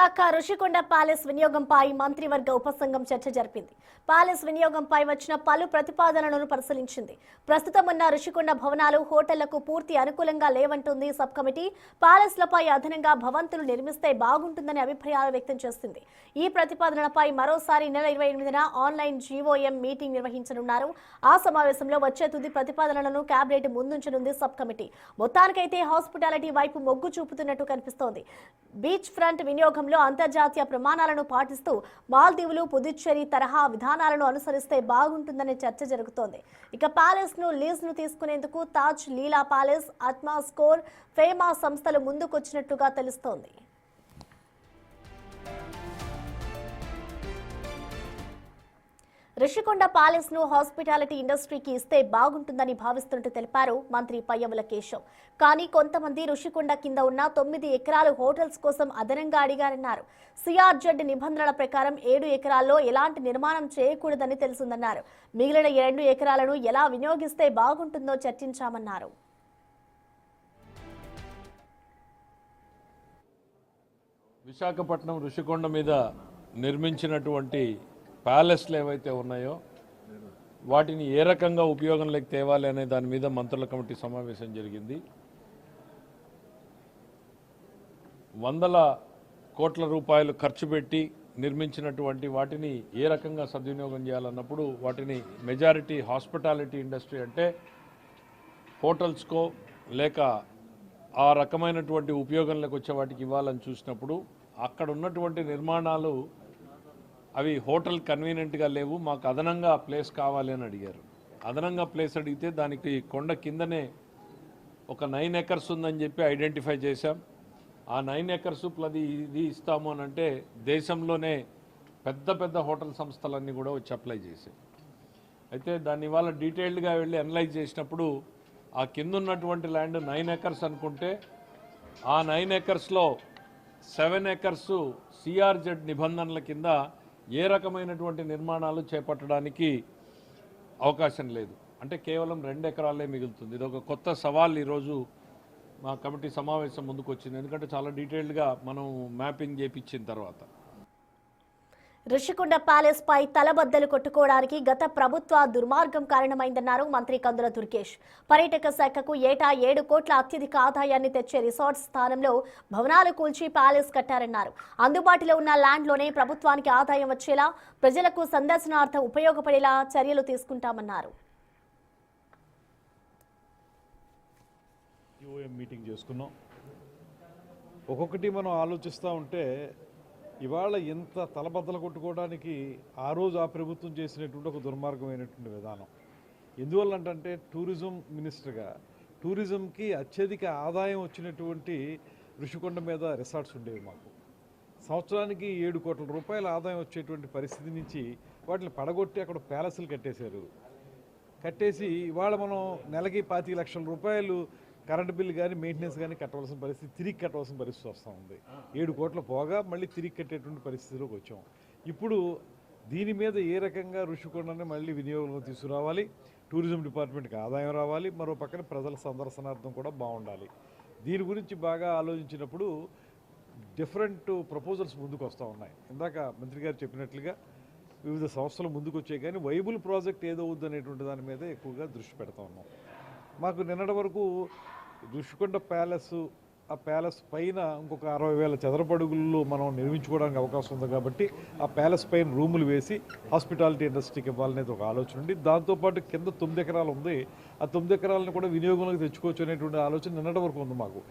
Visakha Rushikonda palace వినియోగంపై మంత్రివర్గ ఉపసంఘం చర్చ జరిపింది. ప్యాలెస్ వినియోగంపై వచ్చిన పలు ప్రతిపాదనలను పరిశీలించింది. ప్రస్తుతం ఉన్న రుషికొండ భవనాలు హోటళ్లకు పూర్తి అనుకూలంగా లేవంటుంది సబ్ కమిటీ. ప్యాలెస్లపై అదనంగా భవంతులు నిర్మిస్తే బాగుంటుందని అభిప్రాయాలు వ్యక్తం చేసింది. ఈ ప్రతిపాదనలపై మరోసారి నెల 28న ఆన్లైన్ జీఓఎం మీటింగ్ నిర్వహించనున్నారు. ఆ సమావేశంలో వచ్చే తుది ప్రతిపాదనలను కేబినెట్ ముందుంచనుంది సబ్ కమిటీ. మొత్తానికైతే హాస్పిటాలిటీ వైపు మొగ్గు చూపుతున్నట్టు కనిపిస్తోంది. బీచ్ ఫ్రంట్ వినియోగంలో అంతర్జాతీయ ప్రమాణాలను పాటిస్తూ మాల్దీవులు, పుదుచ్చేరి తరహా విధానాలను అనుసరిస్తే బాగుంటుందనే చర్చ జరుగుతోంది. ఇక ప్యాలెస్ ను లీజ్ ను తీసుకునేందుకు తాజ్, లీలా ప్యాలెస్, ఆత్మా స్కోర్, ఫేమా సంస్థలు ముందుకొచ్చినట్టుగా తెలుస్తోంది. రుషికొండ ప్యాలెస్ ను హాస్పిటాలిటీ ఇండస్ట్రీకి ఇస్తే బాగుంటుందని భావిస్తున్నట్టు తెలిపారు మంత్రి పయ్యవుల కేశవ్. కానీ కొంతమంది రుషికొండ కింద ఉన్న 9 ఎకరాలు హోటల్స్ కోసం అదనంగా అడిగారన్నారు. సిఆర్జెడ్ నిబంధనల ప్రకారం 7 ఎకరాల్లో ఎలాంటి నిర్మాణం చేయకూడదని తెలిసిందన్నారు. మిగిలిన 2 ఎకరాలను ఎలా వినియోగిస్తే బాగుంటుందో చర్చించామన్నారు. విశాఖపట్నం రుషికొండ మీద నిర్మించినటువంటి ప్యాలెస్లు ఏవైతే ఉన్నాయో వాటిని ఏ రకంగా ఉపయోగంలోకి తేవాలి అనే దాని మీద మంత్రుల కమిటీ సమావేశం జరిగింది. 100 కోట్ల రూపాయలు ఖర్చు పెట్టి నిర్మించినటువంటి వాటిని ఏ రకంగా సద్వినియోగం చేయాలన్నప్పుడు వాటిని మెజారిటీ హాస్పిటాలిటీ ఇండస్ట్రీ అంటే హోటల్స్కో లేక ఆ రకమైనటువంటి ఉపయోగంలోకి వచ్చే వాటికి ఇవ్వాలని చూసినప్పుడు అక్కడ ఉన్నటువంటి నిర్మాణాలు అవి హోటల్ కన్వీనియంట్గా లేవు, మాకు అదనంగా ప్లేస్ కావాలి అని అడిగారు. అదనంగా ప్లేస్ అడిగితే దానికి కొండ కిందనే ఒక 9 ఎకర్స్ ఉందని చెప్పి ఐడెంటిఫై చేశాం. ఆ 9 ఎకర్స్ ప్లది ఇది ఇస్తాము అని అంటే దేశంలోనే పెద్ద పెద్ద హోటల్ సంస్థలన్నీ కూడా వచ్చి అప్లై చేశాయి. అయితే దాన్ని ఇవాళ డీటెయిల్డ్గా వెళ్ళి అనలైజ్ చేసినప్పుడు ఆ కింద ఉన్నటువంటి ల్యాండ్ 9 ఎకర్స్ అనుకుంటే ఆ 9 ఎకర్స్లో 7 ఎకర్స్ సిఆర్జెడ్ నిబంధనల కింద ఏ రకమైనటువంటి నిర్మాణాలు చేపట్టడానికి అవకాశం లేదు. అంటే కేవలం 2 ఎకరాలే మిగులుతుంది. ఇది ఒక కొత్త సవాల్ ఈరోజు మా కమిటీ సమావేశం ముందుకు వచ్చింది. ఎందుకంటే చాలా డీటెయిల్డ్గా మనం మ్యాపింగ్ చేయించిన తర్వాత రుషికొండ ప్యాలెస్ పై తలబద్దలు కొట్టుకోవడానికి గత ప్రభుత్వ దుర్మార్గం కారణమైందన్నారు మంత్రి కందుల దుర్గేష్. పర్యాటక శాఖకు ఏటా 7 కోట్ల అత్యధిక ఆదాయాన్ని తెచ్చే రిసార్ట్ స్థానంలో భవనాలు కూల్చి ప్యాలెస్ కట్టారన్నారు. అందుబాటులో ఉన్న ల్యాండ్లోనే ప్రభుత్వానికి ఆదాయం వచ్చేలా, ప్రజలకు సందర్శనార్థం ఉపయోగపడేలా చర్యలు తీసుకుంటామన్నారు. మీటింగ్ చేసుకున్నాం. ఒక్కొక్కటి మనం ఆలోచిస్తూ ఉంటే ఇవాళ ఎంత తలబద్దలు కొట్టుకోవడానికి ఆ రోజు ఆ ప్రభుత్వం చేసినటువంటి ఒక దుర్మార్గమైనటువంటి విధానం. ఎందువల్లంటే టూరిజం మినిస్టర్గా టూరిజంకి అత్యధిక ఆదాయం వచ్చినటువంటి రుషికొండ మీద రిసార్ట్స్ ఉండేవి. మాకు సంవత్సరానికి 7 కోట్ల రూపాయల ఆదాయం వచ్చేటువంటి పరిస్థితి నుంచి వాటిని పడగొట్టి అక్కడ ప్యాలెస్లు కట్టేశారు. కట్టేసి ఇవాళ మనం నెలకి 25 లక్షల రూపాయలు కరెంటు బిల్లు కానీ మెయింటెనెన్స్ కానీ కట్టవలసిన పరిస్థితి, తిరిగి కట్టవలసిన పరిస్థితి వస్తూ ఉంది. 7 కోట్ల పోగా మళ్ళీ తిరిగి కట్టేటువంటి పరిస్థితిలోకి వచ్చాం. ఇప్పుడు దీని మీద ఏ రకంగా రుషికొండని మళ్ళీ వినియోగంలో తీసుకురావాలి, టూరిజం డిపార్ట్మెంట్కి ఆదాయం రావాలి, మరో పక్కన ప్రజల సందర్శనార్థం కూడా బాగుండాలి. దీని గురించి బాగా ఆలోచించినప్పుడు డిఫరెంట్ ప్రపోజల్స్ ముందుకు వస్తూ ఉన్నాయి. ఇందాక మంత్రి గారు చెప్పినట్లుగా వివిధ సంస్థలు ముందుకు వచ్చాయి, కానీ వైబుల్ ప్రాజెక్ట్ ఏదో వద్దనేటువంటి దాని మీద ఎక్కువగా దృష్టి పెడతా ఉన్నాం. మాకు నిన్నటి వరకు రుషికొండ ప్యాలెస్, ఆ ప్యాలెస్ పైన ఇంకొక 60,000 చదరపు అడుగుల్లో మనం నిర్మించుకోవడానికి అవకాశం ఉంది. కాబట్టి ఆ ప్యాలెస్ పైన రూములు వేసి హాస్పిటాలిటీ ఇండస్ట్రీకి ఇవ్వాలనేది ఒక ఆలోచన ఉంది. దాంతోపాటు కింద 9 ఎకరాలు ఉంది, ఆ 9 ఎకరాలను కూడా వినియోగంలోకి తెచ్చుకోవచ్చు అనేటువంటి ఆలోచన నిన్నటి వరకు ఉంది మాకు.